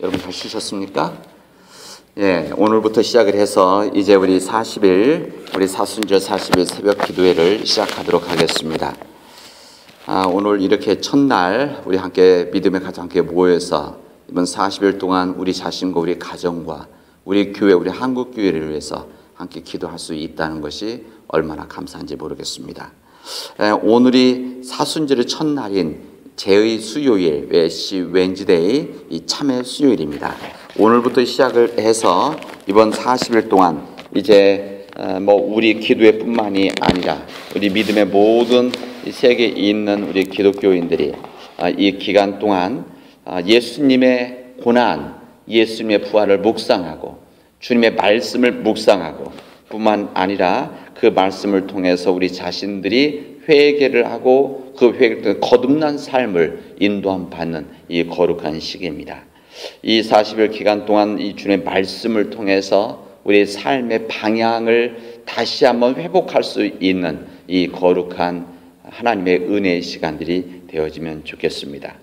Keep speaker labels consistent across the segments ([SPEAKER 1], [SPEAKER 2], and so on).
[SPEAKER 1] 여러분 잘 쉬셨습니까? 예, 오늘부터 시작을 해서 이제 우리 40일, 우리 사순절 40일 새벽 기도회를 시작하도록 하겠습니다. 오늘 이렇게 첫날 우리 함께 믿음의 가정 함께 모여서 이번 40일 동안 우리 자신과 우리 가정과 우리 교회, 우리 한국 교회를 위해서 함께 기도할 수 있다는 것이 얼마나 감사한지 모르겠습니다. 오늘이 사순절의 첫날인 제의 수요일, 웬즈데이, 이 참회 수요일입니다. 오늘부터 시작을 해서 이번 40일 동안 이제 우리 기도회뿐만이 아니라 우리 믿음의 모든 세계에 있는 우리 기독교인들이 이 기간 동안 예수님의 고난, 예수님의 부활을 묵상하고 주님의 말씀을 묵상하고 뿐만 아니라 그 말씀을 통해서 우리 자신들이 회개를 하고 그 회개를 통해 거듭난 삶을 인도함 받는 이 거룩한 시기입니다. 이 40일 기간 동안 이 주님의 말씀을 통해서 우리의 삶의 방향을 다시 한번 회복할 수 있는 이 거룩한 하나님의 은혜의 시간들이 되어지면 좋겠습니다.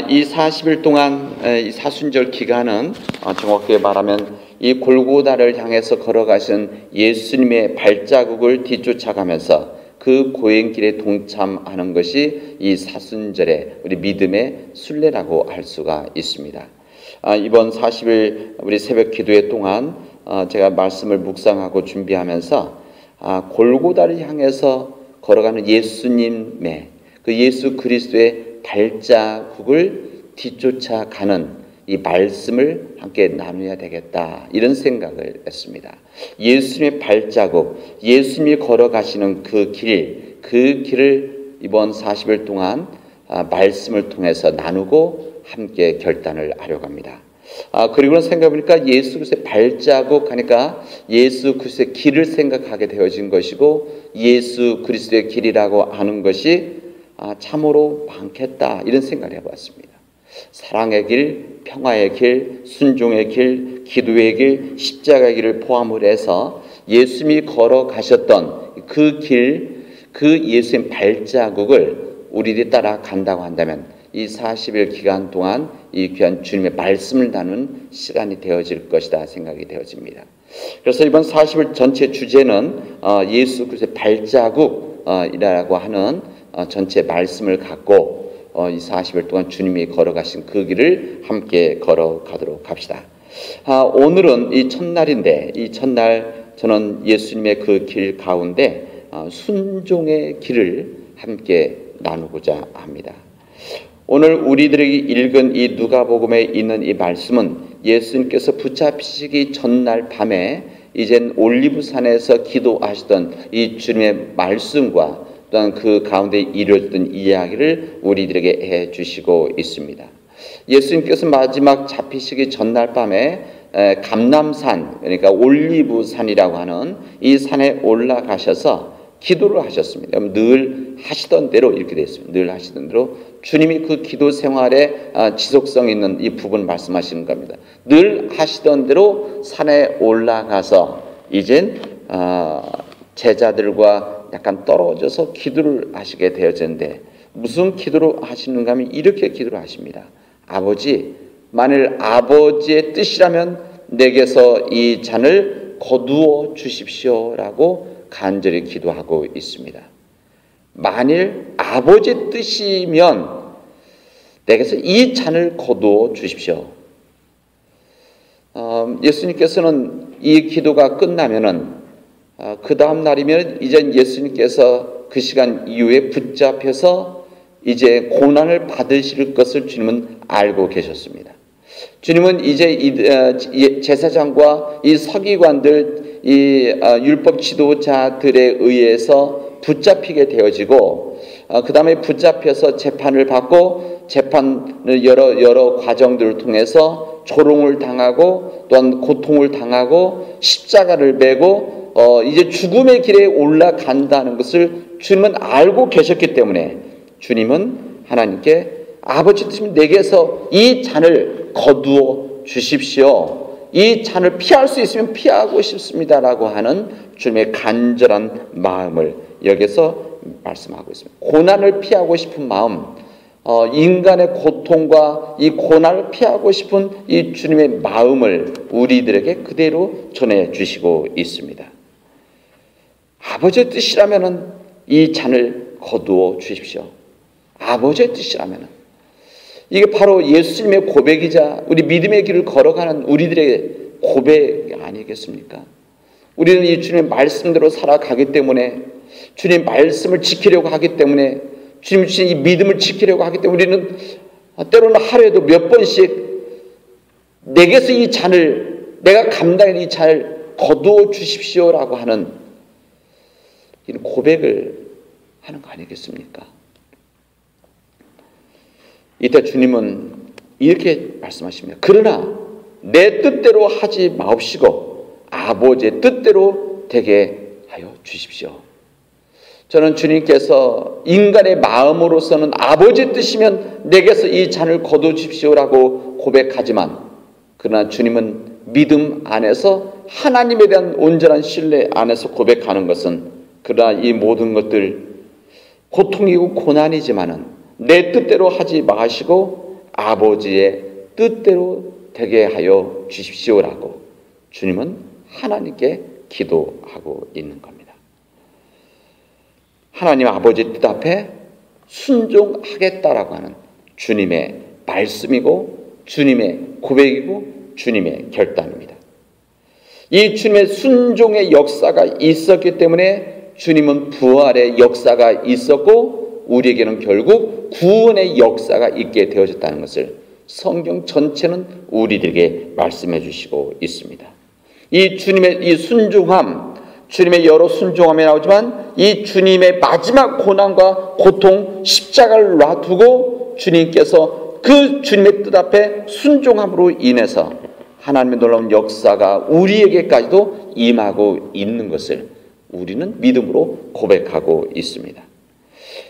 [SPEAKER 1] 이 40일 동안 이 사순절 기간은 정확하게 말하면 이 골고다를 향해서 걸어가신 예수님의 발자국을 뒤쫓아가면서 그 고행길에 동참하는 것이 이 사순절의 우리 믿음의 순례라고 할 수가 있습니다. 이번 40일 우리 새벽 기도회 동안 제가 말씀을 묵상하고 준비하면서 골고다를 향해서 걸어가는 예수님의 그 예수 그리스도의 발자국을 뒤쫓아가는 이 말씀을 함께 나누어야 되겠다, 이런 생각을 했습니다. 예수님의 발자국, 예수님이 걸어가시는 그 길을 이번 40일 동안 말씀을 통해서 나누고 함께 결단을 하려고 합니다. 그리고 생각해보니까 예수 그리스도의 발자국 하니까 예수 그리스도의 길을 생각하게 되어진 것이고, 예수 그리스도의 길이라고 하는 것이 참으로 많겠다, 이런 생각을 해봤습니다. 사랑의 길, 평화의 길, 순종의 길, 기도의 길, 십자가의 길을 포함을 해서 예수님이 걸어가셨던 그 길, 그 예수님 발자국을 우리들이 따라간다고 한다면 이 40일 기간 동안 이 귀한 주님의 말씀을 나누는 시간이 되어질 것이다 생각이 되어집니다. 그래서 이번 40일 전체 주제는 예수 그리스도의 발자국이라고 하는 전체 말씀을 갖고 이 40일 동안 주님이 걸어가신 그 길을 함께 걸어가도록 합시다. 오늘은 이 첫날인데, 이 첫날 저는 예수님의 그 길 가운데 순종의 길을 함께 나누고자 합니다. 오늘 우리들에게 읽은 이 누가복음에 있는 이 말씀은 예수님께서 붙잡히시기 전날 밤에 이젠 올리브산에서 기도하시던 이 주님의 말씀과 또한 그 가운데 이루어졌던 이야기를 우리들에게 해주시고 있습니다. 예수님께서 마지막 잡히시기 전날 밤에 감람산, 그러니까 올리브산이라고 하는 이 산에 올라가셔서 기도를 하셨습니다. 늘 하시던 대로 이렇게 되어 있습니다. 늘 하시던 대로 주님이 그 기도 생활에 지속성 있는 이 부분 말씀하시는 겁니다. 늘 하시던 대로 산에 올라가서 이젠 제자들과 약간 떨어져서 기도를 하시게 되어졌는데, 무슨 기도를 하시는가 하면 이렇게 기도를 하십니다. 아버지, 만일 아버지의 뜻이라면 내게서 이 잔을 거두어 주십시오라고 간절히 기도하고 있습니다. 만일 아버지의 뜻이면 내게서 이 잔을 거두어 주십시오. 예수님께서는 이 기도가 끝나면은 그 다음 날이면 이제 예수님께서 그 시간 이후에 붙잡혀서 이제 고난을 받으실 것을 주님은 알고 계셨습니다. 주님은 이제 제사장과 이 서기관들, 이 율법 지도자들에 의해서 붙잡히게 되어지고, 그 다음에 붙잡혀서 재판을 받고, 재판을 여러 과정들을 통해서 조롱을 당하고 또한 고통을 당하고 십자가를 메고 이제 죽음의 길에 올라간다는 것을 주님은 알고 계셨기 때문에 주님은 하나님께 아버지 뜻이면 내게서 이 잔을 거두어 주십시오. 이 잔을 피할 수 있으면 피하고 싶습니다라고 하는 주님의 간절한 마음을 여기서 말씀하고 있습니다. 고난을 피하고 싶은 마음, 인간의 고통과 이 고난을 피하고 싶은 이 주님의 마음을 우리들에게 그대로 전해주시고 있습니다. 아버지의 뜻이라면 이 잔을 거두어 주십시오. 아버지의 뜻이라면. 이게 바로 예수님의 고백이자 우리 믿음의 길을 걸어가는 우리들의 고백 아니겠습니까? 우리는 이 주님의 말씀대로 살아가기 때문에, 주님의 말씀을 지키려고 하기 때문에, 주님 주신 이 믿음을 지키려고 하기 때문에 우리는 때로는 하루에도 몇 번씩 내게서 이 잔을, 내가 감당할 이 잔을 거두어 주십시오라고 하는 이런 고백을 하는 거 아니겠습니까? 이때 주님은 이렇게 말씀하십니다. 그러나 내 뜻대로 하지 마옵시고 아버지의 뜻대로 되게 하여 주십시오. 저는 주님께서 인간의 마음으로서는 아버지의 뜻이면 내게서 이 잔을 거두어 주십시오라고 고백하지만, 그러나 주님은 믿음 안에서 하나님에 대한 온전한 신뢰 안에서 고백하는 것은, 그러나 이 모든 것들 고통이고 고난이지만은 내 뜻대로 하지 마시고 아버지의 뜻대로 되게 하여 주십시오라고 주님은 하나님께 기도하고 있는 겁니다. 하나님 아버지의 뜻 앞에 순종하겠다라고 하는 주님의 말씀이고 주님의 고백이고 주님의 결단입니다. 이 주님의 순종의 역사가 있었기 때문에 주님은 부활의 역사가 있었고 우리에게는 결국 구원의 역사가 있게 되어졌다는 것을 성경 전체는 우리들에게 말씀해 주시고 있습니다. 이 주님의 이 순종함, 주님의 여러 순종함이 나오지만 이 주님의 마지막 고난과 고통, 십자가를 놔두고 주님께서 그 주님의 뜻 앞에 순종함으로 인해서 하나님의 놀라운 역사가 우리에게까지도 임하고 있는 것을 우리는 믿음으로 고백하고 있습니다.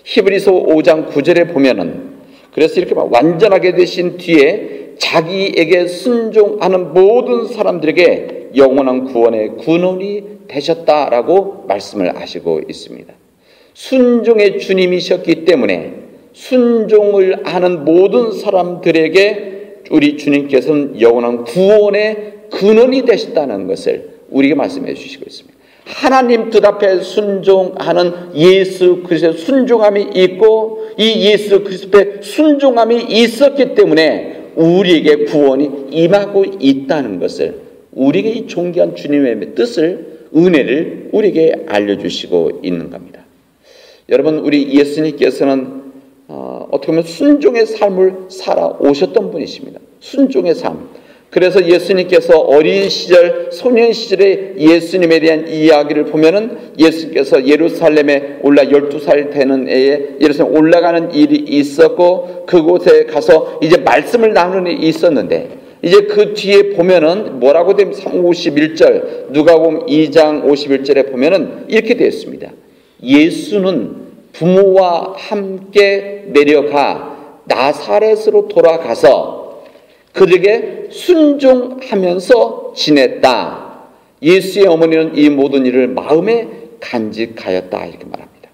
[SPEAKER 1] 히브리서 5장 9절에 보면은, 그래서 이렇게 완전하게 되신 뒤에 자기에게 순종하는 모든 사람들에게 영원한 구원의 근원이 되셨다라고 말씀을 하시고 있습니다. 순종의 주님이셨기 때문에 순종을 하는 모든 사람들에게 우리 주님께서는 영원한 구원의 근원이 되셨다는 것을 우리에게 말씀해 주시고 있습니다. 하나님 뜻 앞에 순종하는 예수 그리스도의 순종함이 있고, 이 예수 그리스도의 순종함이 있었기 때문에 우리에게 구원이 임하고 있다는 것을, 우리에게 이 존귀한 주님의 뜻을, 은혜를 우리에게 알려주시고 있는 겁니다. 여러분, 우리 예수님께서는 어떻게 보면 순종의 삶을 살아오셨던 분이십니다. 순종의 삶. 그래서 예수님께서 어린 시절, 소년 시절의 예수님에 대한 이야기를 보면은 예수님께서 예루살렘에 올라 12살 되는 애에 예루살렘 올라가는 일이 있었고, 그곳에 가서 이제 말씀을 나누는 일이 있었는데, 이제 그 뒤에 보면은 뭐라고 되면 51절, 누가복음 2장 51절에 보면은 이렇게 되어 있습니다. 예수는 부모와 함께 내려가 나사렛으로 돌아가서 그들에게 순종하면서 지냈다. 예수의 어머니는 이 모든 일을 마음에 간직하였다. 이렇게 말합니다.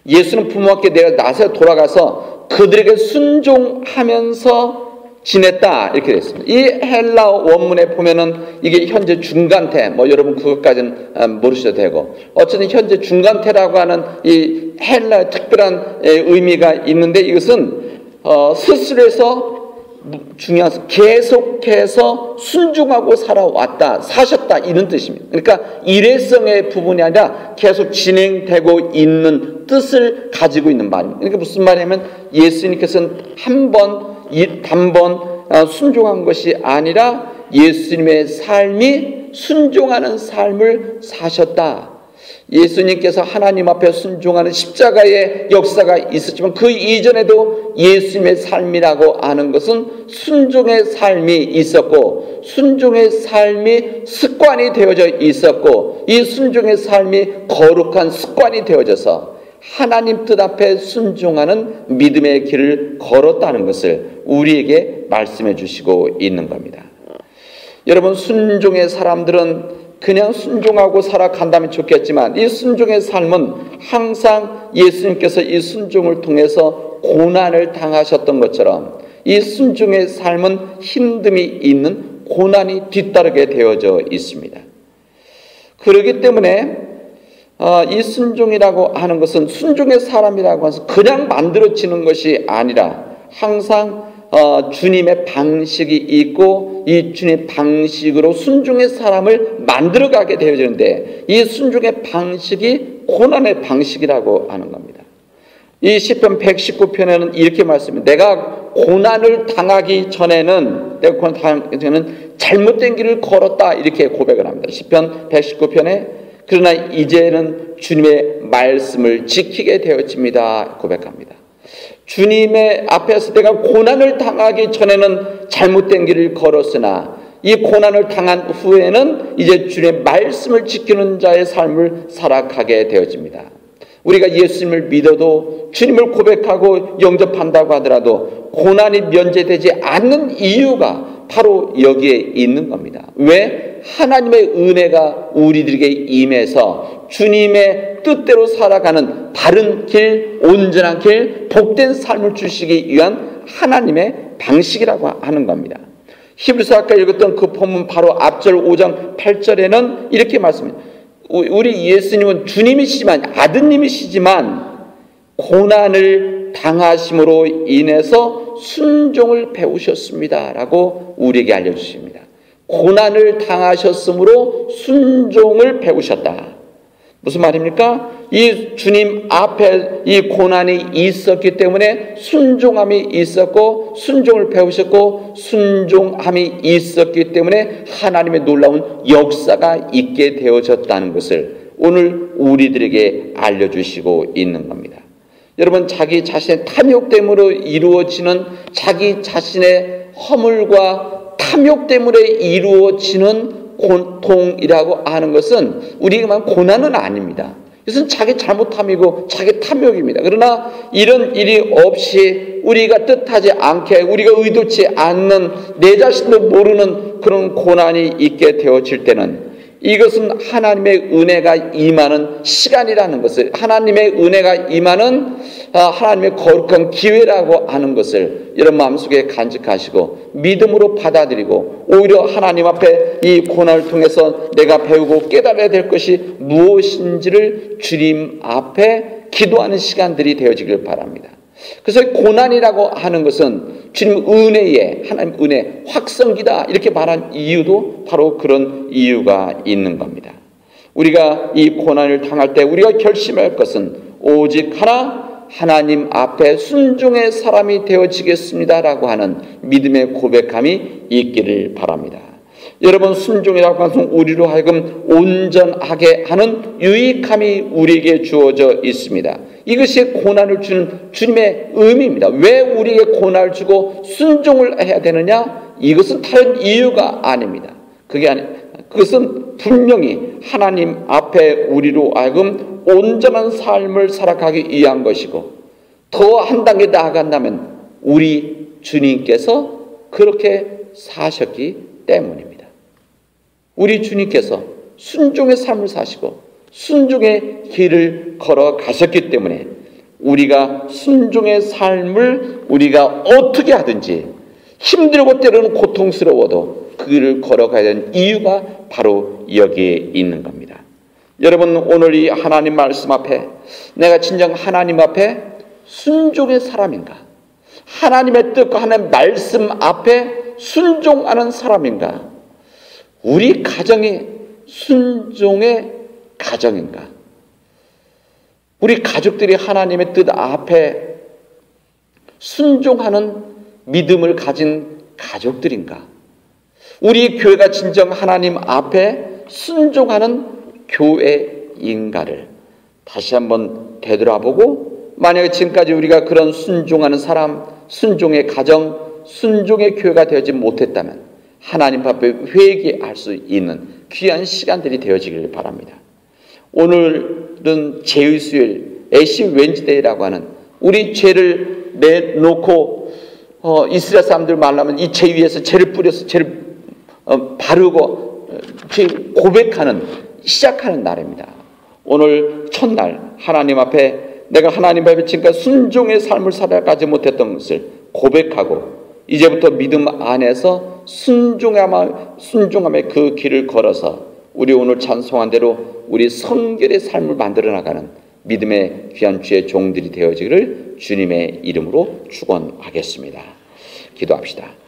[SPEAKER 1] 예수는 부모와 내려 나사렛 돌아가서 그들에게 순종하면서 지냈다. 이렇게 됐습니다. 이 헬라 원문에 보면은 이게 현재 중간태, 여러분 그것까지는 모르셔도 되고, 어쨌든 현재 중간태라고 하는 이 헬라의 특별한 의미가 있는데, 이것은 스스로에서 중요한, 계속해서 순종하고 살아왔다, 사셨다, 이런 뜻입니다. 그러니까 일회성의 부분이 아니라 계속 진행되고 있는 뜻을 가지고 있는 말입니다. 그러니까 무슨 말이냐면 예수님께서는 단번 순종한 것이 아니라 예수님의 삶이 순종하는 삶을 사셨다. 예수님께서 하나님 앞에 순종하는 십자가의 역사가 있었지만 그 이전에도 예수님의 삶이라고 하는 것은 순종의 삶이 있었고, 순종의 삶이 습관이 되어져 있었고, 이 순종의 삶이 거룩한 습관이 되어져서 하나님 뜻 앞에 순종하는 믿음의 길을 걸었다는 것을 우리에게 말씀해 주시고 있는 겁니다. 여러분, 순종의 사람들은 그냥 순종하고 살아간다면 좋겠지만 이 순종의 삶은 항상 예수님께서 이 순종을 통해서 고난을 당하셨던 것처럼 이 순종의 삶은 힘듦이 있는 고난이 뒤따르게 되어져 있습니다. 그렇기 때문에 이 순종이라고 하는 것은, 순종의 사람이라고 해서 그냥 만들어지는 것이 아니라 항상 주님의 방식이 있고 이 주님의 방식으로 순종의 사람을 만들어가게 되어지는데, 이 순종의 방식이 고난의 방식이라고 하는 겁니다. 이 시편 119편에는 이렇게 말씀합니다. 내가 고난을 당하기 전에는 잘못된 길을 걸었다, 이렇게 고백을 합니다. 시편 119편에 그러나 이제는 주님의 말씀을 지키게 되어집니다, 고백합니다. 주님의 앞에서 내가 고난을 당하기 전에는 잘못된 길을 걸었으나 이 고난을 당한 후에는 이제 주님의 말씀을 지키는 자의 삶을 살아가게 되어집니다. 우리가 예수님을 믿어도, 주님을 고백하고 영접한다고 하더라도 고난이 면제되지 않는 이유가 바로 여기에 있는 겁니다. 왜? 하나님의 은혜가 우리들에게 임해서 주님의 뜻대로 살아가는 바른 길, 온전한 길, 복된 삶을 주시기 위한 하나님의 방식이라고 하는 겁니다. 히브리서 아까 읽었던 그 본문 바로 앞절 5장 8절에는 이렇게 말씀합니다. 우리 예수님은 주님이시지만, 아드님이시지만 고난을 당하심으로 인해서 순종을 배우셨습니다 라고 우리에게 알려주십니다. 고난을 당하셨으므로 순종을 배우셨다. 무슨 말입니까? 이 주님 앞에 이 고난이 있었기 때문에 순종함이 있었고, 순종을 배우셨고, 순종함이 있었기 때문에 하나님의 놀라운 역사가 있게 되어졌다는 것을 오늘 우리들에게 알려주시고 있는 겁니다. 여러분, 자기 자신의 탐욕 때문에 이루어지는, 자기 자신의 허물과 탐욕 때문에 이루어지는 고통이라고 하는 것은 우리가 고난은 아닙니다. 이것은 자기 잘못함이고 자기 탐욕입니다. 그러나 이런 일이 없이 우리가 뜻하지 않게, 우리가 의도치 않는, 내 자신도 모르는 그런 고난이 있게 되어질 때는 이것은 하나님의 은혜가 임하는 시간이라는 것을, 하나님의 은혜가 임하는 하나님의 거룩한 기회라고 하는 것을 여러분 마음속에 간직하시고 믿음으로 받아들이고, 오히려 하나님 앞에 이 고난을 통해서 내가 배우고 깨달아야 될 것이 무엇인지를 주님 앞에 기도하는 시간들이 되어지길 바랍니다. 그래서 고난이라고 하는 것은 주님 은혜의, 하나님 은혜 확성기다, 이렇게 말한 이유도 바로 그런 이유가 있는 겁니다. 우리가 이 고난을 당할 때 우리가 결심할 것은 오직 하나, 하나님 앞에 순종의 사람이 되어지겠습니다라고 하는 믿음의 고백함이 있기를 바랍니다. 여러분, 순종이라고 하는 것은 우리로 하여금 온전하게 하는 유익함이 우리에게 주어져 있습니다. 이것이 고난을 주는 주님의 의미입니다. 왜 우리에게 고난을 주고 순종을 해야 되느냐? 이것은 다른 이유가 아닙니다. 그것은 분명히 하나님 앞에 우리로 하여금 온전한 삶을 살아가기 위한 것이고, 더 한 단계 나아간다면 우리 주님께서 그렇게 사셨기 때문입니다. 우리 주님께서 순종의 삶을 사시고 순종의 길을 걸어가셨기 때문에 우리가 순종의 삶을 우리가 어떻게 하든지, 힘들고 때로는 고통스러워도 그 길을 걸어가야 되는 이유가 바로 여기에 있는 겁니다. 여러분, 오늘 이 하나님 말씀 앞에 내가 진정 하나님 앞에 순종의 사람인가? 하나님의 뜻과 하나님의 말씀 앞에 순종하는 사람인가? 우리 가정이 순종의 가정인가? 우리 가족들이 하나님의 뜻 앞에 순종하는 믿음을 가진 가족들인가? 우리 교회가 진정 하나님 앞에 순종하는 교회인가를 다시 한번 되돌아보고, 만약에 지금까지 우리가 그런 순종하는 사람, 순종의 가정, 순종의 교회가 되지 못했다면 하나님 앞에 회개할 수 있는 귀한 시간들이 되어지길 바랍니다. 오늘은 제의수요일, 애시 웬즈데이라고 하는, 우리 죄를 내놓고 이스라엘 사람들 말하면 이 죄 위에서 죄를 뿌려서 죄를 바르고 고백하는, 시작하는 날입니다. 오늘 첫날 하나님 앞에 내가 하나님 앞에 지금까지 순종의 삶을 살아가지 못했던 것을 고백하고 이제부터 믿음 안에서 순종함의 그 길을 걸어서 우리 오늘 찬송한 대로 우리 성결의 삶을 만들어 나가는 믿음의 귀한 주의 종들이 되어지기를 주님의 이름으로 축원하겠습니다. 기도합시다.